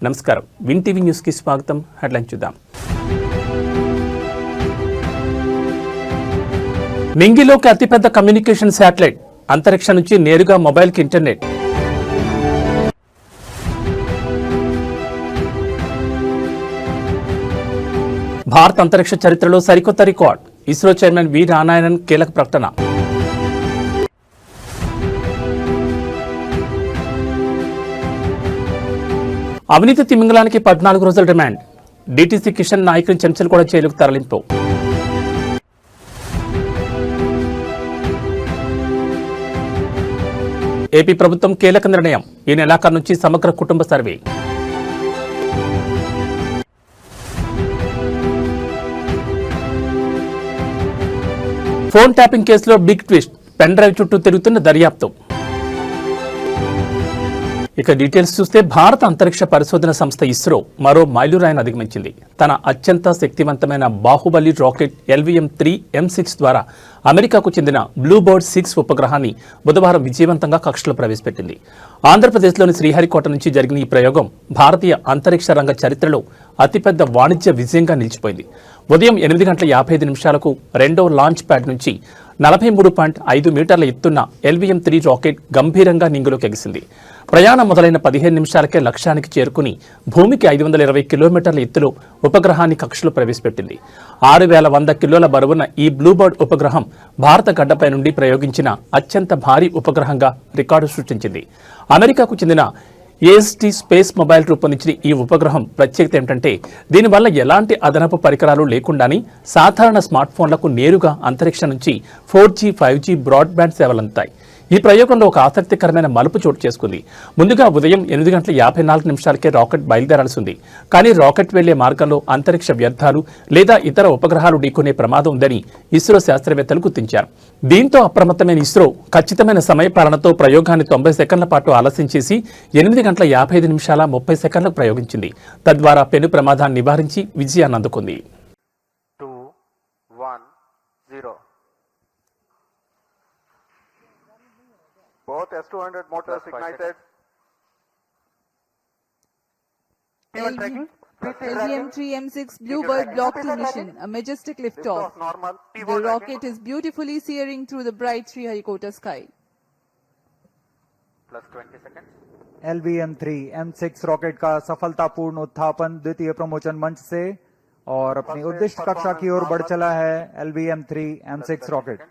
నమస్కారం. Win TV news కి స్వాగతం. హెడ్లైన్ చూద్దాం. నింగిలోకి అతిపెద్ద కమ్యూనికేషన్ శాటిలైట్, అంతరిక్షం నుంచి నేరుగా మొబైల్ కి ఇంటర్నెట్. భారత అంతరిక్ష చరిత్రలో సరికొత్త రికార్డ్, ఇస్రో చైర్మన్ వి నారాయణన్ కీలక ప్రకటన. అవినీతి తిమింగలానికి 14 రోజుల రిమాండ్, డీటీసీ కిషన్ నాయకుని చెంచల్ కూడా జైలుకు తరలింపు. ఏపీ ప్రభుత్వం కీలక నిర్ణయం, ఈ నెలాఖరు నుంచి సమగ్ర కుటుంబ సర్వే. ఫోన్ ట్యాపింగ్ కేసులో బిగ్ ట్విస్ట్, పెన్ డ్రైవ్ చుట్టూ తిరుగుతున్న దర్యాప్తు. ఇక డీటెయిల్స్ చూస్తే భారత అంతరిక్ష పరిశోధన సంస్థ ఇస్రో మరో మైలురాయిని అధిగమించింది. తన అత్యంత శక్తివంతమైన బాహుబలి రాకెట్ LVM-3 M6 ద్వారా అమెరికాకు చెందిన బ్లూబర్డ్ 6 ఉపగ్రహాన్ని బుధవారం విజయవంతంగా కక్షలో ప్రవేశపెట్టింది. ఆంధ్రప్రదేశ్లోని శ్రీహరికోట నుంచి జరిగిన ఈ ప్రయోగం భారతీయ అంతరిక్ష రంగ చరిత్రలో అతిపెద్ద వాణిజ్య విజయంగా నిలిచిపోయింది. ఉదయం 8:55 రెండో లాంచ్ ప్యాడ్ నుంచి 43.5 మీటర్ల ఎత్తున్న LVM-3 రాకెట్ గంభీరంగా నింగిలోకి ఎగిసింది. ప్రయాణం మొదలైన 15 నిమిషాలకే లక్ష్యానికి చేరుకుని భూమికి 520 కిలోమీటర్ల ఎత్తులో ఉపగ్రహాన్ని కక్షలో ప్రవేశపెట్టింది. 6100 కిలోల బరువున్న ఈ బ్లూబర్డ్ ఉపగ్రహం భారత గడ్డపై నుండి ప్రయోగించిన అత్యంత భారీ ఉపగ్రహంగా రికార్డు సృష్టించింది. అమెరికాకు చెందిన AST స్పేస్ మొబైల్ రూపొందించిన ఈ ఉపగ్రహం ప్రత్యేకత ఏమిటంటే దీనివల్ల ఎలాంటి అదనపు పరికరాలు లేకుండానే సాధారణ స్మార్ట్ ఫోన్లకు నేరుగా అంతరిక్షం నుంచి 4G, 5G బ్రాడ్బ్యాండ్ సేవలందుతాయి. ఈ ప్రయోగంలో ఒక ఆసక్తికరమైన మలుపు చోటు చేసుకుంది. ముందుగా ఉదయం 8:54 రాకెట్ బయలుదేరాల్సి ఉంది. కానీ రాకెట్ వెళ్లే మార్గంలో అంతరిక్ష వ్యర్థాలు లేదా ఇతర ఉపగ్రహాలు ఢీకొనే ప్రమాదం ఉందని ఇస్రో శాస్త్రవేత్తలు గుర్తించారు. దీంతో అప్రమత్తమైన ఇస్రో ఖచ్చితమైన సమయపాలనతో ప్రయోగాన్ని 90 సెకండ్ల పాటు ఆలస్యం చేసి 8:55:30 ప్రయోగించింది. తద్వారా పెను ప్రమాదాన్ని నివారించి విజయాన్ని అందుకుంది. 2, 1, 0. Both S200 motors ignited. LVM-3 M6 Bluebird Block 2 mission, a majestic liftoff. The rocket is beautifully searing through the bright Sriharikota sky. Plus 20 seconds. LVM-3 M6 rocket का सफलतापूर्ण उत्थापन द्वितीय प्रमोचन मंच से और अपनी उद्दिष्ट कक्षा की ओर बढ़ चला है LVM-3 M6 रॉकेट.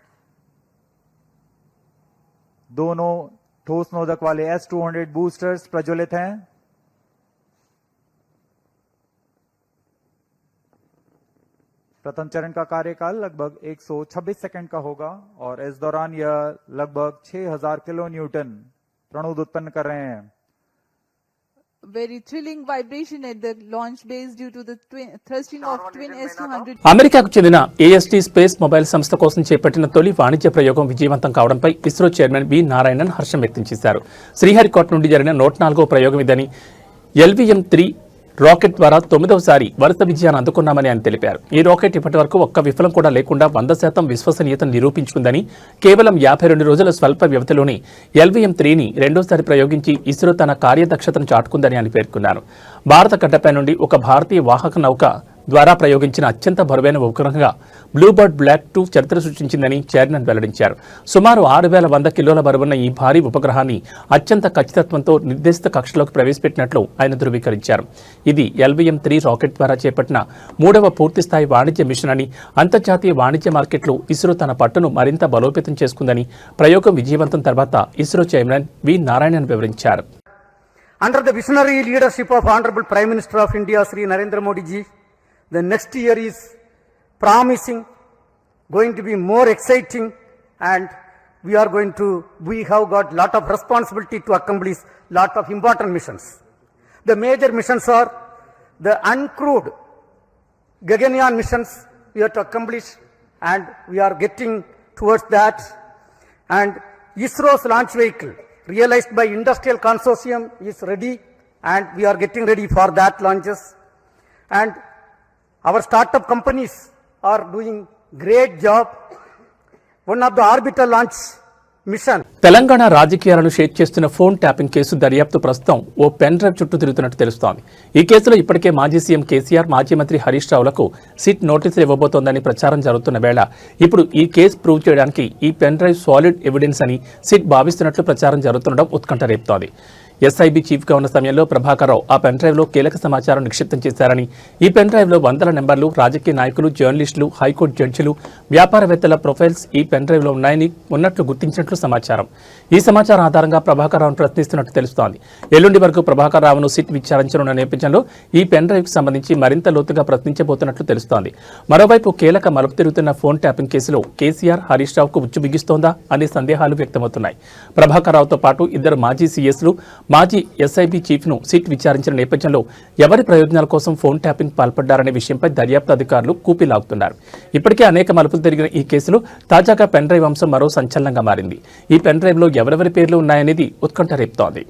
दोनों ठोस नोदक वाले S200 बूस्टर्स प्रज्वलित हैं. प्रथम चरण का कार्यकाल लगभग 126 सेकंड का होगा और इस दौरान यह लगभग 6000 किलो न्यूटन प्रणुद उत्पन्न कर रहे हैं. Very thrilling vibration at the launch base due to the thrusting of twin S200. అమెరికాకు చెందిన AST స్పేస్ మొబైల్ సంస్థ కోసం చేపట్టిన తొలి వాణిజ్య ప్రయోగం విజయవంతం కావడంపై ఇస్రో చైర్మన్ వి నారాయణన్ హర్షం వ్యక్తం చేశారు. శ్రీహరికోట నుండి జరిగిన 104వ ప్రయోగం ఇదని LVM-3 రాకెట్ ద్వారా 9వసారి వరుస విజయాన్ని అందుకున్నామని ఆయన తెలిపారు. ఈ రాకెట్ ఇప్పటి వరకు ఒక్క విఫలం కూడా లేకుండా 100% విశ్వసనీయతను నిరూపించుకుందని, కేవలం 52 రోజుల స్వల్ప వ్యవధిలోనే LVM-3ని రెండోసారి ప్రయోగించి ఇస్రో తన కార్యదక్షతను చాటుకుందని ఆయన పేర్కొన్నారు. భారత గడ్డపై నుండి ఒక భారతీయ వాహక నౌక ద్వారా ప్రయోగించిన అత్యంత బరువైన ఉపగ్రహంగా బ్లూబర్డ్ బ్లాక్ 2 చరిత్ర సృష్టించిందని చైర్మన్ వెల్లడించారు. సుమారు 6100 కిలోల బరువున్న ఈ భారీ ఉపగ్రహాన్ని అత్యంత ఖచ్చితత్వంతో నిర్దేశిత కక్షలోకి ప్రవేశపెట్టినట్లు ఆయన ధృవీకరించారు. ఇది LVM-3 రాకెట్ ద్వారా చేపట్టిన 3వ పూర్తిస్థాయి వాణిజ్య మిషన్ అని, అంతర్జాతీయ వాణిజ్య మార్కెట్లో ఇస్రో తన పట్టును మరింత బలోపేతం చేసుకుందని ప్రయోగం విజయవంతం తర్వాత ఇస్రో చైర్మన్ వి నారాయణన్ వివరించారు. Under the visionary leadership of Honorable Prime Minister of India, Sri Narendra Modi ji, the next year is promising, going to be more exciting, and we have got lot of responsibility to accomplish lot of important missions. The major missions are the uncrewed Gaganyaan missions we have to accomplish, and we are getting towards that. And ISRO's launch vehicle realized by industrial consortium is ready, and we are getting ready for that launches. And our startup companies are doing great job. One of the orbital launch mission. Telangana రాజకీయాలను షేక్ చేస్తున్న phone tapping case దర్యాప్తు ప్రస్తుతం ఓ pen drive చుట్టూ తిరుగుతున్నట్టు తెలుస్తోంది. ఈ కేసులో ఇప్పటికే మాజీ సీఎం కేసీఆర్, మాజీ మంత్రి హరీష్ రావులకు సిట్ నోటీసులు ఇవ్వబోతోందని ప్రచారం జరుగుతున్న వేళ ఇప్పుడు ఈ కేసు ప్రూవ్ చేయడానికి ఈ పెన్ డ్రైవ్ సాలిడ్ ఎవిడెన్స్ అని సిట్ భావిస్తున్నట్లు ప్రచారం జరుగుతుండడం ఉత్కంఠ రేపుతోంది. ఎస్ఐబీ చీఫ్గా ఉన్న సమయంలో ప్రభాకర్ రావు ఆ పెన్ డ్రైవ్లో కీలక సమాచారం నిక్షిప్తం చేశారని, ఈ పెన్ డ్రైవ్లో వందల నెంబర్లు, రాజకీయ నాయకులు, జర్నలిస్టులు, హైకోర్టు జడ్జిలు, వ్యాపారవేత్తల ప్రొఫైల్స్ ఈ పెన్ డ్రైవ్లో ఉన్నట్లు గుర్తించినట్లు సమాచారం. ఈ సమాచారం ఆధారంగా ప్రభాకర్ రావును ప్రశ్నిస్తున్నట్టు తెలుస్తోంది. ఎల్లుండి వరకు ప్రభాకర్ రావును సిట్ విచారించనున్న నేపథ్యంలో ఈ పెన్ డ్రైవ్కు సంబంధించి మరింత లోతుగా ప్రశ్నించబోతున్నట్లు తెలుస్తోంది. మరోవైపు కీలక మలుపు తిరుగుతున్న ఫోన్ ట్యాపింగ్ కేసులో కేసీఆర్, హరీష్ రావుకు ఉచ్చు బిగిస్తోందా అనే సందేహాలు వ్యక్తమవుతున్నాయి. ప్రభాకర్ రావుతో పాటు ఇద్దరు మాజీ సీఎస్లు, మాజీ ఎస్ఐబీ చీఫ్ను సిట్ విచారించిన నేపథ్యంలో ఎవరి ప్రయోజనాల కోసం ఫోన్ ట్యాపింగ్ పాల్పడ్డారనే విషయంపై దర్యాప్తు అధికారులు కూపీలాగుతున్నారు. ఇప్పటికే అనేక మలుపులు తిరిగిన ఈ కేసులో తాజాగా పెన్ డ్రైవ్ అంశం మరో సంచలనంగా మారింది. ఈ పెన్ డ్రైవ్లో ఎవరెవరి పేర్లు ఉన్నాయనేది ఉత్కంఠ రేపుతోంది.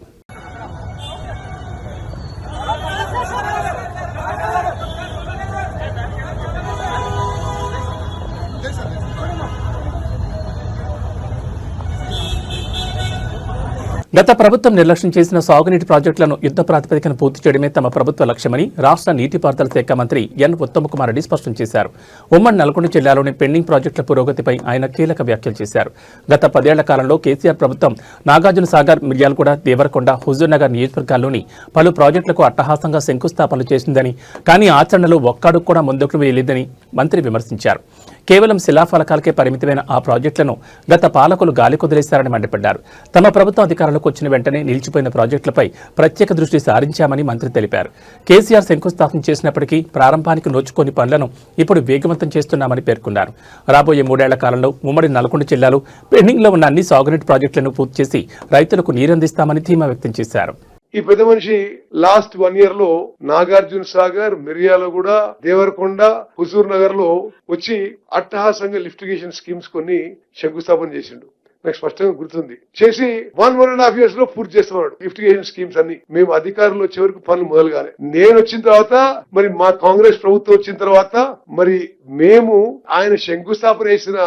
గత ప్రభుత్వం నిర్లక్ష్యం చేసిన సాగునీటి ప్రాజెక్టులను యుద్ధ ప్రాతిపదికన పూర్తి చేయడమే తమ ప్రభుత్వ లక్ష్యమని రాష్ట్ర నీటిపారుదల శాఖ మంత్రి ఎన్ ఉత్తమకుమార్ రెడ్డి స్పష్టం చేశారు. ఉమ్మడి నల్గొండ జిల్లాలోని పెండింగ్ ప్రాజెక్టుల పురోగతిపై ఆయన కీలక వ్యాఖ్యలు చేశారు. గత 10 ఏళ్ల కాలంలో కేసీఆర్ ప్రభుత్వం నాగార్జున సాగర్, మిర్యాలగూడ, దేవరకొండ, హుజూర్నగర్ నియోజకవర్గాల్లోని పలు ప్రాజెక్టులకు అట్టహాసంగా శంకుస్థాపనలు చేసిందని, కానీ ఆచరణలో ఒక్కడుగు కూడా ముందుకు వేయలేదని మంత్రి విమర్శించారు. కేవలం శిలాఫలకాలకే పరిమితమైన ఆ ప్రాజెక్టులను గత పాలకులు గాలి కుదిలేశారని మండిపడ్డారు. తమ ప్రభుత్వం అధికారంలోకి వచ్చిన వెంటనే నిలిచిపోయిన ప్రాజెక్టులపై ప్రత్యేక దృష్టి సారించామని మంత్రి తెలిపారు. కేసీఆర్ శంకుస్థాపన చేసినప్పటికీ ప్రారంభానికి నోచుకోని పనులను ఇప్పుడు వేగవంతం చేస్తున్నామని పేర్కొన్నారు. రాబోయే 3 ఏళ్ల కాలంలో ఉమ్మడి నల్గొండ జిల్లాలో పెండింగ్లో ఉన్న అన్ని సాగునీటి ప్రాజెక్టులను పూర్తి చేసి రైతులకు నీరందిస్తామని ధీమా వ్యక్తం చేశారు. ఈ పెద్ద మనిషి లాస్ట్ 1 year లో నాగార్జున సాగర్, మిర్యాలగూడ, దేవరకొండ, హుజూర్ నగర్ లో వచ్చి అట్టహాసంగా లిఫ్టిగేషన్ స్కీమ్స్ కొన్ని శంకుస్థాపన చేసిండు. నాకు స్పష్టంగా గుర్తుంది. చేసి 1.5 years లో పూర్తి చేస్తున్నాడు లిఫ్టిగేషన్ స్కీమ్స్ అన్ని. మేము అధికారంలో వచ్చే వరకు పనులు మొదలు కాలే. నేను వచ్చిన తర్వాత, మరి మా కాంగ్రెస్ ప్రభుత్వం వచ్చిన తర్వాత, మరి మేము ఆయన శంకుస్థాపన చేసిన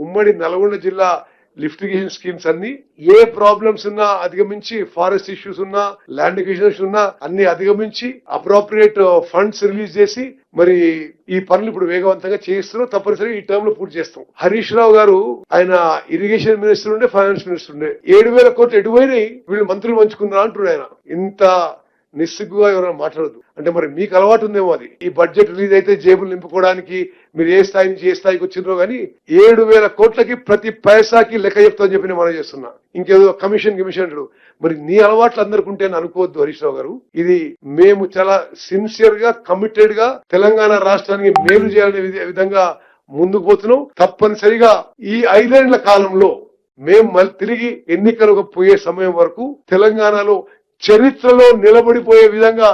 ఉమ్మడి నల్గొండ జిల్లా లిఫ్టిగేషన్ స్కీమ్స్ అన్ని ఏ ప్రాబ్లమ్స్ ఉన్నా అధిగమించి, ఫారెస్ట్ ఇష్యూస్ ఉన్నా, ల్యాండ్ ఎక్విజిషన్స్ ఉన్నా అన్ని అధిగమించి అప్రోప్రియేట్ ఫండ్స్ రిలీజ్ చేసి మరి ఈ పనులు ఇప్పుడు వేగవంతంగా చేస్తున్నాం. తప్పనిసరిగా ఈ టర్మ్ లో పూర్తి చేస్తాం. హరీష్ రావు గారు ఆయన ఇరిగేషన్ మినిస్టర్ ఉండే, ఫైనాన్స్ మినిస్టర్ ఉండే. 7,000 కోట్లు ఎటుపోయినాయి, వీళ్ళు మంత్రులు పంచుకున్నారా అంటున్నారు. ఆయన ఇంత నిస్సిగ్గుగా ఎవరైనా మాట్లాడదు అంటే మరి మీకు అలవాటు ఉందేమో అది. ఈ బడ్జెట్ రిలీజ్ అయితే జేబులు నింపుకోవడానికి మీరు ఏ స్థాయి నుంచి ఏ స్థాయికి వచ్చిందో గానీ 7,000 కోట్లకి ప్రతి పైసాకి లెక్క చెప్తామని చెప్పి నేను మనం చేస్తున్నా. ఇంకేదో కమిషన్ అంటాడు. మరి నీ అలవాట్లు అందరికి ఉంటే అనుకోవద్దు హరీష్ రావు గారు. ఇది మేము చాలా సిన్సియర్ గా, కమిటెడ్ గా తెలంగాణ రాష్ట్రానికి మేలు చేయాలనే విధంగా ముందుకు పోతున్నాం. తప్పనిసరిగా ఈ 5 ఏళ్ల కాలంలో మేము మళ్ళీ తిరిగి ఎన్నికలకు పోయే సమయం వరకు తెలంగాణలో చరిత్రలో నిలబడిపోయే విధంగా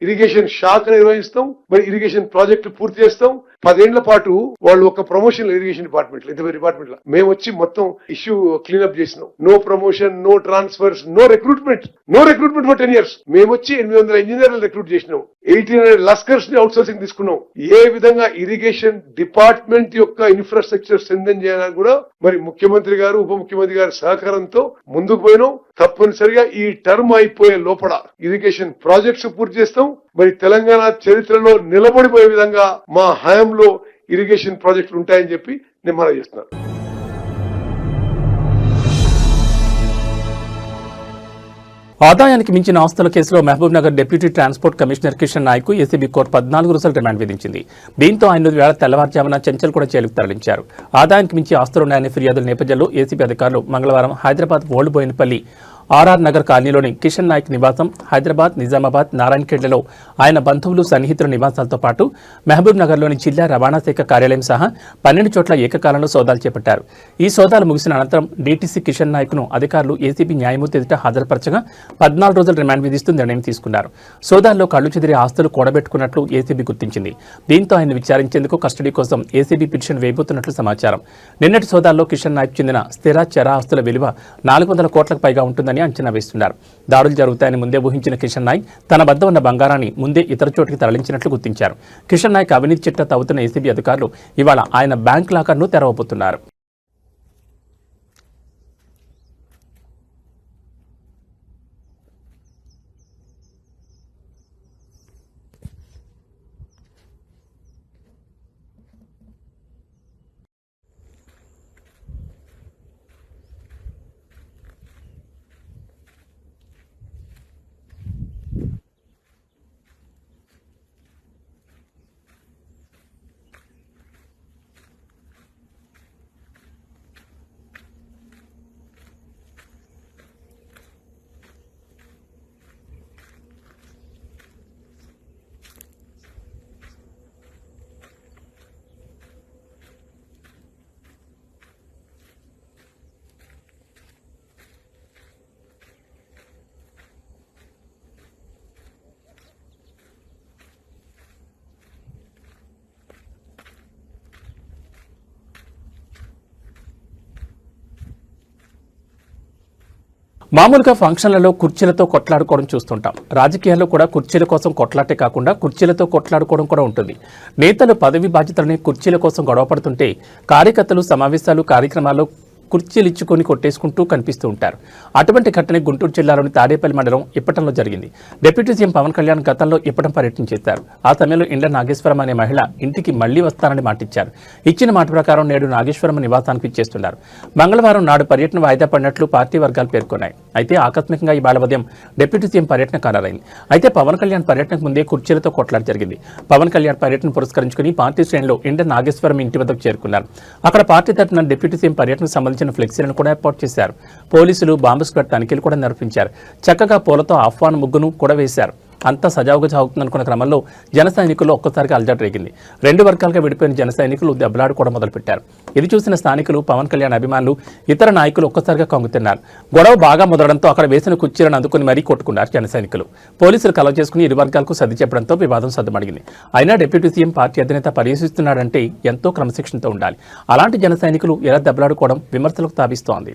ఇరిగేషన్ శాఖ నిర్వహిస్తాం. మరి ఇరిగేషన్ ప్రాజెక్టు పూర్తి చేస్తాం. 10 ఏళ్ల పాటు వాళ్ళు ఒక ప్రమోషన్ ఇరిగేషన్ డిపార్ట్మెంట్ లో, ఇంత డిపార్ట్మెంట్ లో మేము వచ్చి మొత్తం ఇష్యూ క్లీనప్ చేసినాం. No promotion, no transfers, no recruitment for 10 years. మేము వచ్చి 800 ఇంజనీర్లు రిక్రూట్ చేసినాం. 1800 లస్కర్స్ ని అవుట్ సోర్సింగ్ తీసుకున్నాం. ఏ విధంగా ఇరిగేషన్ డిపార్ట్మెంట్ యొక్క ఇన్ఫ్రాస్ట్రక్చర్ స్ట్రెంథెన్ చేయాలని కూడా మరి ముఖ్యమంత్రి గారు, ఉప ముఖ్యమంత్రి గారి సహకారంతో ముందుకు పోయినాం. తప్పనిసరిగా ఈ టర్మ్ అయిపోయే లోపల ఇరిగేషన్ ప్రాజెక్ట్స్ పూర్తి చేస్తాం. మరి తెలంగాణ చరిత్రలో నిలబడిపోయే విధంగా మా హయాంలో ఇరిగేషన్ ప్రాజెక్టులు ఉంటాయని చెప్పి నేను మనం చేస్తున్నాను. ఆదాయానికి మించిన ఆస్తుల కేసులో Mahbubnagar deputy transport commissioner Kishan Naik ACB court 14 రోజుల రిమాండ్ విధించింది. దీంతో ఆయన వేళ తెల్లవారుజామున చెంచల్ కూడా జైలుకు తరలించారు. ఆదాయానికి మించి ఆస్తులున్నాయనే ఫిర్యాదుల నేపథ్యంలో ఏసీబీ అధికారులు మంగళవారం హైదరాబాద్ ఓల్డ్ బోయినపల్లి ఆర్ఆర్ నగర్ కాలనీలోని కిషన్ నాయక్ నివాసం, హైదరాబాద్, నిజామాబాద్, నారాయణఖేడ్లలో ఆయన బంధువులు, సన్నిహితుల నివాసాలతో పాటు మహబూబ్ నగర్లోని జిల్లా రవాణా శాఖ కార్యాలయం సహా 12 చోట్ల ఏకకాలంలో సోదాలు చేపట్టారు. ఈ సోదాలు ముగిసిన అనంతరం డీటీసీ కిషన్ నాయక్ను అధికారులు ఏసీబీ న్యాయమూర్తి ఎదుట హాజరుపరచగా 14 రోజుల రిమాండ్ విధిస్తూ నిర్ణయం తీసుకున్నారు. సోదాల్లో కళ్లు చెదిరే ఆస్తులు కూడబెట్టుకున్నట్లు ఏసీబీ గుర్తించింది. దీంతో ఆయన విచారించేందుకు కస్టడీ కోసం ఏసీబీ పిటిషన్ వేయబోతున్నట్లు సమాచారం. నిన్నటి సోదాల్లో కిషన్ నాయక్ చెందిన స్థిర, చర ఆస్తుల విలువ 400 కోట్లకు పైగా ఉంటుందని అంచనా వేస్తున్నారు. దాడులు జరుగుతాయని ముందే ఊహించిన కిషన్ నాయక్ తన వద్ద ఉన్న బంగారాన్ని ముందే ఇతర చోటికి తరలించినట్లు గుర్తించారు. కిషన్ నాయక్ అవినీతి చిట్టా తవ్వుతున్న ఏసీబీ అధికారులు ఇవాళ ఆయన బ్యాంక్ లాకర్ను తెరవబోతున్నారు. మామూలుగా ఫంక్షన్లలో కుర్చీలతో కొట్లాడుకోవడం చూస్తుంటాం. రాజకీయాల్లో కూడా కుర్చీల కోసం కొట్లాటే కాకుండా కుర్చీలతో కొట్లాడుకోవడం కూడా ఉంటుంది. నేతలు పదవి బాధ్యతలని కుర్చీల కోసం గొడవపడుతుంటే కార్యకర్తలు సమావేశాలు కార్యక్రమాల్లో కుర్చీలు ఇచ్చుకొని కొట్టేసుకుంటూ కనిపిస్తూ ఉంటారు. అటువంటి ఘటన గుంటూరు జిల్లాలోని తాడేపల్లి మండలం ఇప్పటంలో జరిగింది. డిప్యూటీ సీఎం పవన్ కళ్యాణ్ గతంలో ఇప్పటం పర్యటన చేశారు. ఆ సమయంలో ఇండ్ల నాగేశ్వరం అనే మహిళ ఇంటికి మళ్లీ వస్తానని మాటిచ్చారు. ఇచ్చిన మాట ప్రకారం నేడు నాగేశ్వరం నివాసానికి ఇచ్చేస్తున్నారు. మంగళవారం నాడు పర్యటన వాయిదా పడినట్లు పార్టీ వర్గాలు పేర్కొన్నాయి. అయితే ఆకస్మికంగా ఇవాళ ఉదయం డిప్యూటీ సీఎం పర్యటన ఖరారైంది. అయితే పవన్ కళ్యాణ్ పర్యటనకు ముందే కుర్చీలతో కొట్లాట జరిగింది. పవన్ కళ్యాణ్ పర్యటన పురస్కరించుకుని పార్టీ శ్రేణులు ఇండ్ల నాగేశ్వరం ఇంటి వద్దకు చేరుకున్నారు. అక్కడ పార్టీ తరఫున డిప్యూటీ సీఎం పర్యటనకు సంబంధించిన ఫ్లెక్సీలను కూడా ఏర్పాటు చేశారు. పోలీసులు బాంబు స్క్వాడ్ తనిఖీలు కూడా నిర్వహించారు. చక్కగా పూలతో ఆహ్వాన ముగ్గును కూడా వేశారు. అంతా సజావుగా సాగుతుందనుకున్న క్రమంలో జన సైనికులు ఒక్కసారిగా అలజడి రేగింది. రెండు వర్గాలుగా విడిపోయిన జన సైనికులు దెబ్బలాడుకోవడం మొదలుపెట్టారు. ఇది చూసిన స్థానికులు, పవన్ కళ్యాణ్ అభిమానులు, ఇతర నాయకులు ఒక్కసారిగా కంగుతిన్నారు. గొడవ బాగా మొదలడంతో అక్కడ వేసిన కుర్చీలను అందుకుని మరీ కొట్టుకున్నారు జన సైనికులు. పోలీసులు కలవ చేసుకుని ఇరు వర్గాలకు సర్ది చెప్పడంతో వివాదం సద్దుమడిగింది. అయినా డిప్యూటీ సీఎం పార్టీ అధినేత పర్యవేక్షిస్తున్నాడంటే ఎంతో క్రమశిక్షణతో ఉండాలి. అలాంటి జన సైనికులు ఎలా దెబ్బలాడుకోవడం విమర్శలకు తావిస్తోంది.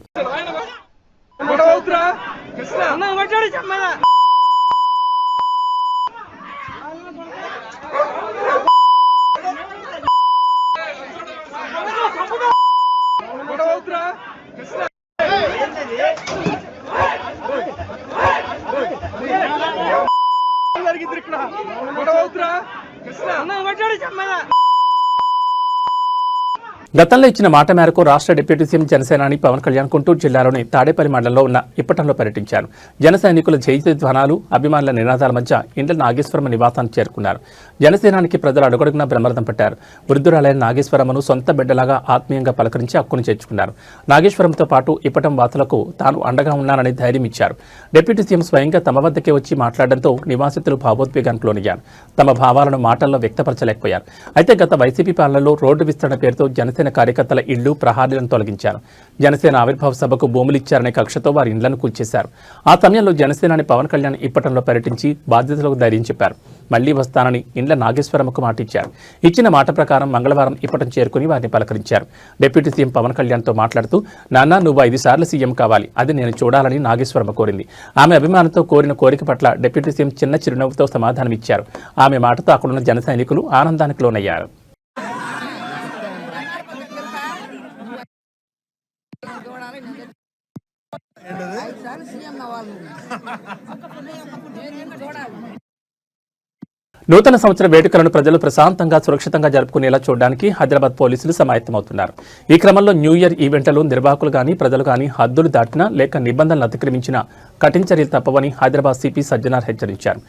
గతంలో ఇచ్చిన మాట మేరకు రాష్ట్ర డిప్యూటీ సీఎం జనసేనాని పవన్ కళ్యాణ్ గుంటూరు జిల్లాలోని తాడేపల్లి మండలంలో ఉన్న ఇప్పటంలో పర్యటించారు. జన సైనికుల జయధ్వానాలు, అభిమానుల నినాదాల మధ్య ఇండ్ల నాగేశ్వరమ్మ నివాసానికి చేరుకున్నారు. జనసేనానికి ప్రజలు అడుగడుగునా బ్రహ్మరథం పట్టారు. వృద్ధురాలైన నాగేశ్వరమ్మను సొంత బిడ్డలాగా ఆత్మీయంగా పలకరించి హక్కును చేర్చుకున్నారు. నాగేశ్వరంతో పాటు ఇప్పటం వాసులకు తాను అండగా ఉన్నానని ధైర్యం ఇచ్చారు. డిప్యూటీ సీఎం స్వయంగా తమ వద్దకే వచ్చి మాట్లాడడంతో నివాసితులు భావోద్వేగానికి లోనయ్యారు. తమ భావాలను మాటల్లో వ్యక్తపరచలేకపోయారు. అయితే గత వైసీపీ పాలనలో రోడ్డు విస్తరణ పేరుతో జనసేన కార్యకర్తల ఇళ్లు, ప్రహారీలను తొలగించారు. జనసేన ఆవిర్భావ సభకు భూములు ఇచ్చారనే కక్షతో వారి ఇండ్లను కూల్చేశారు. ఆ సమయంలో జనసేనాని పవన్ కళ్యాణ్ ఇప్పటంలో పర్యటించి బాధ్యతలకు ధైర్యం చెప్పారు. మళ్లీ వస్తానని ఇండ్ల నాగేశ్వరమ్మకు మాటిచ్చారు. ఇచ్చిన మాట ప్రకారం మంగళవారం ఇప్పటం చేరుకుని వారిని పలకరించారు. డిప్యూటీ సీఎం పవన్ కళ్యాణ్తో మాట్లాడుతూ, నాన్న నువ్వు 5 సార్లు సీఎం కావాలి, అది నేను చూడాలని నాగేశ్వరమ్మ కోరింది. ఆమె అభిమానంతో కోరిన కోరిక పట్ల డిప్యూటీ సీఎం చిన్న చిరునవ్వుతో సమాధానమిచ్చారు. ఆమె మాటతో అక్కడున్న జన సైనికులు ఆనందానికి లోనయ్యారు. నూతన సంవత్సర వేడుకలను ప్రజలు ప్రశాంతంగా, సురక్షితంగా జరుపుకునేలా చూడడానికి హైదరాబాద్ పోలీసులు సమాయత్తమవుతున్నారు. ఈ క్రమంలో న్యూ ఇయర్ ఈవెంట్లలో నిర్వాహకులు కానీ, ప్రజలు కానీ హద్దులు దాటినా లేక నిబంధనలు అతిక్రమించినా కఠిన చర్యలు తప్పవని హైదరాబాద్ సిపి సజ్జనార్ హెచ్చరించారు.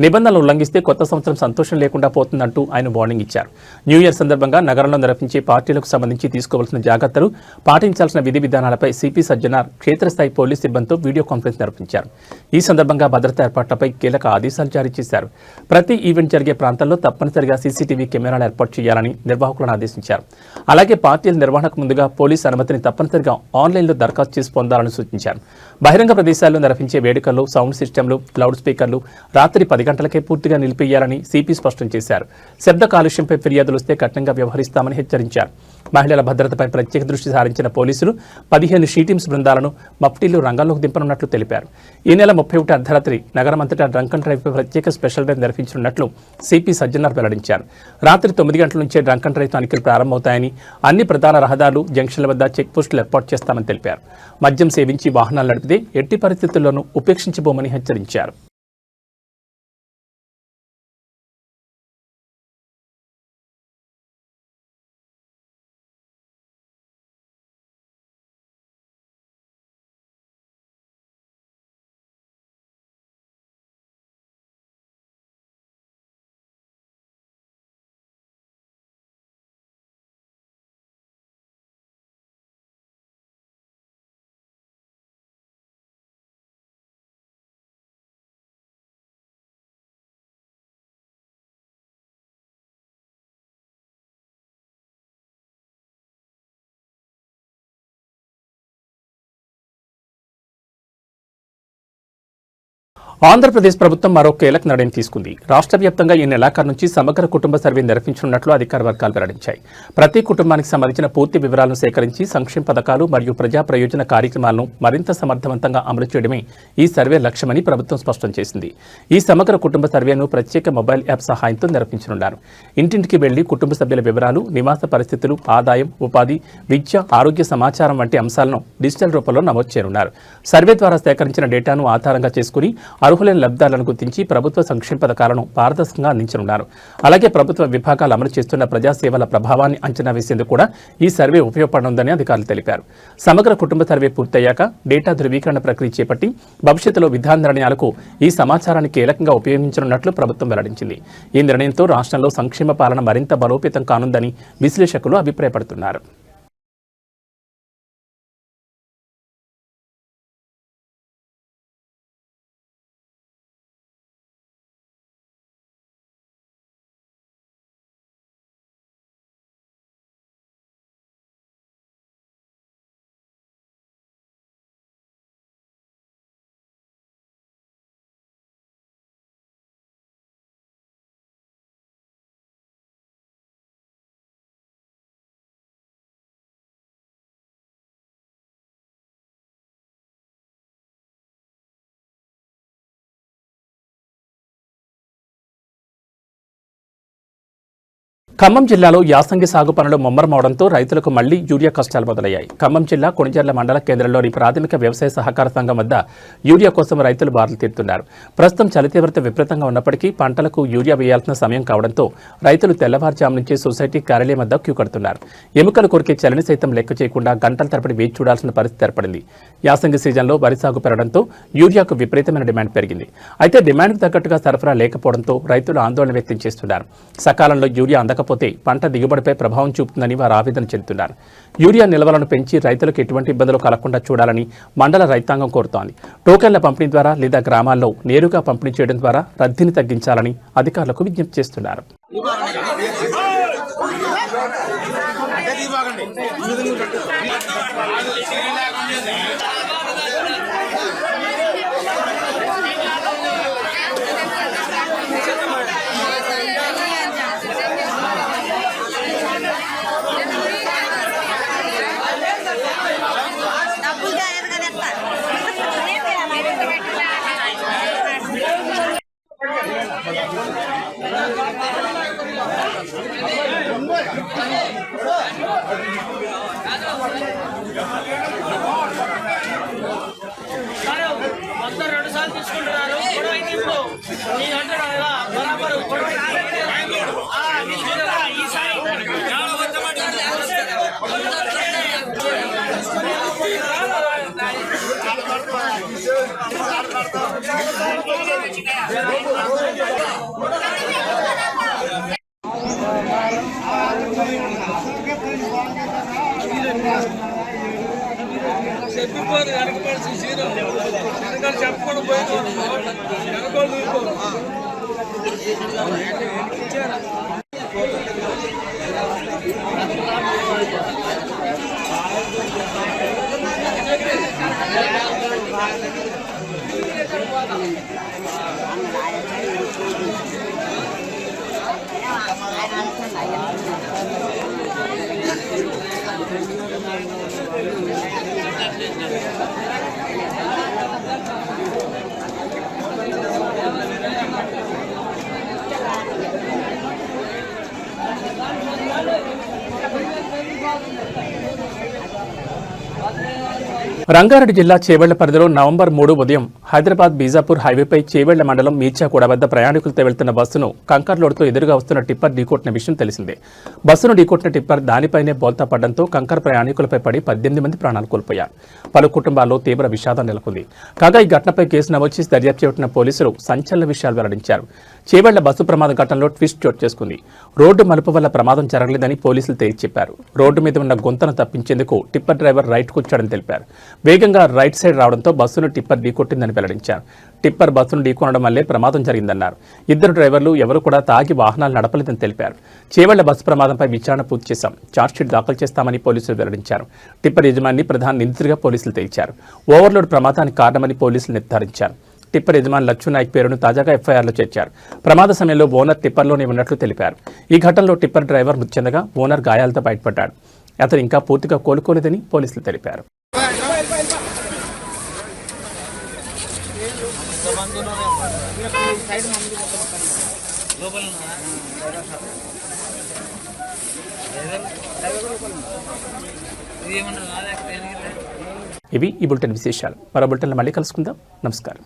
నిబంధనలు ఉల్లంఘిస్తే కొత్త సంవత్సరం సంతోషం లేకుండా పోతుందంటూ ఆయన వార్నింగ్ ఇచ్చారు. న్యూ ఇయర్ సందర్భంగా నగరంలో నిర్వహించే పార్టీలకు సంబంధించి తీసుకోవాల్సిన జాగ్రత్తలు, పాటించాల్సిన విధి విధానాలపై సిపి సజ్జనార్ క్షేత్రస్థాయి పోలీస్ సిబ్బందితో వీడియో కాన్ఫరెన్స్ నిర్వహించారు. ఈ సందర్భంగా భద్రతా ఏర్పాట్లపై కీలక ఆదేశాలు జారీ చేశారు. ప్రతి ఈవెంట్ జరిగే ప్రాంతాల్లో తప్పనిసరిగా సీసీటీవీ కెమెరాలు ఏర్పాటు చేయాలని నిర్వాహకులను ఆదేశించారు. అలాగే పార్టీల నిర్వహణకు ముందుగా పోలీసు అనుమతిని తప్పనిసరిగా ఆన్లైన్లో దరఖాస్తు చేసి పొందాలని సూచించారు. బహిరంగ ప్రదేశాల్లో నిర్వహించే వేడుకల్లో సౌండ్ సిస్టమ్లు, లౌడ్ స్పీకర్లు రాత్రి 10 గంటలకే పూర్తిగా నిలిపేయాలని సిపి స్పష్టం చేశారు. శబ్ద కాలుష్యంపై ఫిర్యాదులు వస్తే కఠినంగా వ్యవహరిస్తామని హెచ్చరించారు. మహిళల భద్రతపై ప్రత్యేక దృష్టి సారించిన పోలీసులు 15 షీటీమ్స్ బృందాలను మఫ్టీలు రంగంలోకి దింపనున్నట్లు తెలిపారు. ఈ నెల 31 అర్ధరాత్రి నగరమంతటా డ్రంక్ అండ్ డ్రైవ్పై ప్రత్యేక స్పెషల్ డ్రైవ్ నిర్వహించనున్నట్లు సిపి సజ్జనార్ వెల్లడించారు. రాత్రి 9 గంటల నుంచే డ్రంక్ అండ్ డ్రైవ్ తనిఖీలు ప్రారంభమవుతాయని, అన్ని ప్రధాన రహదారులు, జంక్షన్ల వద్ద చెక్ పోస్టులు ఏర్పాటు చేస్తామని తెలిపారు. మద్యం సేవించి వాహనాలు నడిపితే ఎట్టి పరిస్థితుల్లోనూ ఉపేక్షించబోమని హెచ్చరించారు. ఆంధ్రప్రదేశ్ ప్రభుత్వం మరో కీలక నిర్ణయం తీసుకుంది. రాష్ట్ర వ్యాప్తంగా ఈ నెలాఖరు నుంచి సమగ్ర కుటుంబ సర్వే నిర్వహించనున్నట్లు అధికార వర్గాలు వెల్లడించాయి. ప్రతి కుటుంబానికి సంబంధించిన పూర్తి వివరాలను సేకరించి సంక్షేమ పథకాలు మరియు ప్రజా ప్రయోజన కార్యక్రమాలను మరింత సమర్థవంతంగా అమలు చేయడమే ఈ సర్వే లక్ష్యమని ప్రభుత్వం స్పష్టం చేసింది. ఈ సమగ్ర కుటుంబ సర్వేను ప్రత్యేక మొబైల్ యాప్ సహాయంతో నిర్వహించనున్నారు. ఇంటింటికి వెళ్లి కుటుంబ సభ్యుల వివరాలు, నివాస పరిస్థితులు, ఆదాయం, ఉపాధి, విద్య, ఆరోగ్య సమాచారం వంటి అంశాలను డిజిటల్ రూపంలో నమోదు చేయనున్నారు. సర్వే ద్వారా సేకరించిన డేటాను ఆధారంగా చేసుకుని అర్హులైన లబ్ధిదారులను గుర్తించి ప్రభుత్వ సంక్షేమ పథకాలను పారదర్శకంగా అందించనున్నారు. అలాగే ప్రభుత్వ విభాగాలు అమలు చేస్తున్న ప్రజాసేవల ప్రభావాన్ని అంచనా వేసేందుకు కూడా ఈ సర్వే ఉపయోగపడనుందని అధికారులు తెలిపారు. సమగ్ర కుటుంబ సర్వే పూర్తయ్యాక డేటా ధృవీకరణ ప్రక్రియ చేపట్టి భవిష్యత్తులో విధాన నిర్ణయాలకు ఈ సమాచారాన్ని కీలకంగా ఉపయోగించనున్నట్లు ప్రభుత్వం వెల్లడించింది. ఈ నిర్ణయంతో రాష్ట్రంలో సంక్షేమ పాలన మరింత బలోపేతం కానుందని విశ్లేషకులు అభిప్రాయపడుతున్నారు. ఖమ్మం జిల్లాలో యాసంగి సాగు పనులు ముమ్మరమవడంతో రైతులకు మళ్లీ యూరియా కష్టాలు మొదలయ్యాయి. ఖమ్మం జిల్లా కొణిజర్ల మండల కేంద్రంలోని ప్రాథమిక వ్యవసాయ సహకార సంఘం వద్ద యూరియా కోసం రైతులు బారులు తీరుతున్నారు. ప్రస్తుతం చలి తీవ్రత విపరీతంగా ఉన్నప్పటికీ పంటలకు యూరియా వేయాల్సిన సమయం కావడంతో రైతులు తెల్లవారుజాము నుంచి సొసైటీ కార్యాలయం వద్ద క్యూ కడుతున్నారు. ఎముకలు కొరికే చలిని సైతం లెక్క చేయకుండా గంటల తరబడి వేచి చూడాల్సిన పరిస్థితి ఏర్పడింది. యాసంగి సీజన్లో వరి సాగు పెరగడంతో యూరియాకు విపరీతమైన డిమాండ్ పెరిగింది. అయితే డిమాండ్కు తగ్గట్టుగా సరఫరా లేకపోవడంతో రైతులు ఆందోళన వ్యక్తం చేస్తున్నారు. సకాలంలో యూరియా అందకపోతే పంట దిగుబడిపై ప్రభావం చూపుతుందని వారు ఆవేదన చెందుతున్నారు. యూరియా నిల్వలను పెంచి రైతులకు ఎటువంటి ఇబ్బందులు కలగకుండా చూడాలని మండల రైతాంగం కోరుతోంది. టోకెన్ల పంపిణీ ద్వారా లేదా గ్రామాల్లో నేరుగా పంపిణీ చేయడం ద్వారా రద్దీని తగ్గించాలని అధికారులకు విజ్ఞప్తి చేస్తున్నారు. చెప్పకుండా రంగారెడ్డి జిల్లా చేవెళ్ల పరిధిలో నవంబర్ 3 ఉదయం హైదరాబాద్ బీజాపూర్ హైవేపై చేవెళ్ల మండలం మీర్చాకూడ వద్ద ప్రయాణికులతో వెళ్తున్న బస్సును కంకర్ లోడ్తో ఎదురుగా వస్తున్న టిప్పర్ ఢీకొట్టిన విషయం తెలిసిందే. బస్సును ఢీకొట్టిన టిప్పర్ దానిపైనే బోల్తా పడడంతో కంకర్ ప్రయాణికులపై పడి 18 మంది ప్రాణాలు కోల్పోయారు. పలు కుటుంబాల్లో తీవ్ర విషాదం నెలకొంది. కాగా ఈ ఘటనపై కేసు నమోదు చేసి దర్యాప్తు చేపట్టిన పోలీసులు సంచలన విషయాలు వెల్లడించారు. చేవెళ్ల బస్సు ప్రమాద ఘటనలో ట్విస్ట్ చోటు చేసుకుంది. రోడ్డు మలుపు వల్ల ప్రమాదం జరగలేదని పోలీసులు తేల్చి చెప్పారు. రోడ్డు మీద ఉన్న గుంతను తప్పించేందుకు టిప్పర్ డ్రైవర్ రైట్ కూర్చోడని తెలిపారు. వేగంగా రైట్ సైడ్ రావడంతో బస్సును టిప్పర్ ఢీకొట్టిందని వెల్లడించారు. టిప్పర్ బస్సును ఢీకొనడం వల్లే ప్రమాదం జరిగిందన్నారు. ఇద్దరు డ్రైవర్లు ఎవరు కూడా తాగి వాహనాలు నడపలేదని తెలిపారు. చేవెళ్ల బస్సు ప్రమాదంపై విచారణ పూర్తి చేశాం, ఛార్జ్షీట్ దాఖలు చేస్తామని పోలీసులు వెల్లడించారు. టిప్పర్ యజమాని ప్రధాన నిందితుడిగా పోలీసులు తేల్చారు. ఓవర్లోడ్ ప్రమాదానికి కారణమని పోలీసులు నిర్ధారించారు. టిప్పర్ యజమాని లచ్చు నాయక్ పేరును తాజాగా ఎఫ్ఐఆర్లో చేర్చారు. ప్రమాద సమయంలో ఓనర్ టిప్పర్లోనే ఉన్నట్లు తెలిపారు. ఈ ఘటనలో టిప్పర్ డ్రైవర్ మృతి చెందగా ఓనర్ గాయాలతో బయటపడ్డాడు. అతను ఇంకా పూర్తిగా కోలుకోలేదని పోలీసులు తెలిపారు. ఇవి ఈ బులెటిన్ విశేషాలు. మరో బులెటిన్లో మళ్ళీ కలుసుకుందాం. నమస్కారం.